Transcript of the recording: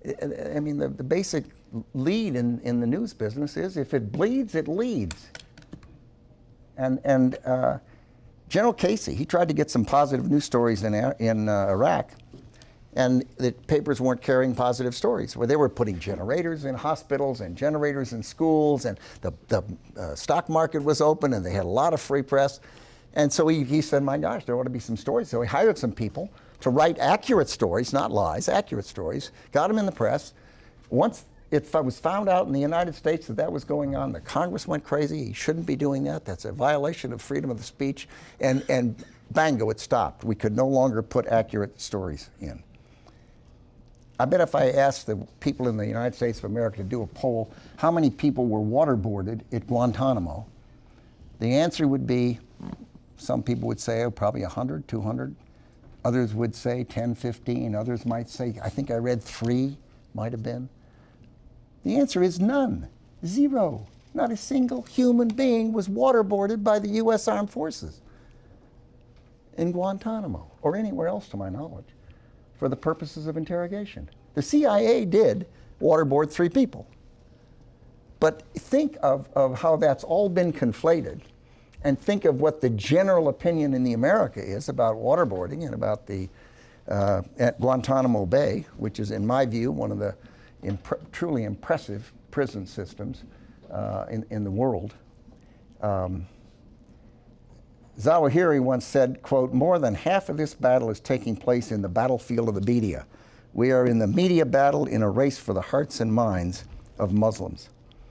I mean, the basic lead in the news business is if it bleeds, it leads. And General Casey, he tried to get some positive news stories in Iraq, and the papers weren't carrying positive stories, where they were putting generators in hospitals and generators in schools, and the stock market was open, and they had a lot of free press. And so he said, my gosh, there ought to be some stories. So he hired some people to write accurate stories, not lies, accurate stories, got them in the press. Once it was found out in the United States that that was going on, the Congress went crazy. He shouldn't be doing that. That's a violation of freedom of the speech. And bango, it stopped. We could no longer put accurate stories in. I bet if I asked the people in the United States of America to do a poll, how many people were waterboarded at Guantanamo, the answer would be, some people would say, oh, probably 100, 200. Others would say 10, 15. Others might say, I think I read 3, might have been. The answer is none, 0. Not a single human being was waterboarded by the U.S. Armed Forces in Guantanamo, or anywhere else to my knowledge, for the purposes of interrogation. The CIA did waterboard 3 people. But think of how that's all been conflated, and think of what the general opinion in the America is about waterboarding and about the at Guantanamo Bay, which is, in my view, one of the truly impressive prison systems in the world. Zawahiri once said, quote, more than half of this battle is taking place in the battlefield of the media. We are in the media battle in a race for the hearts and minds of Muslims.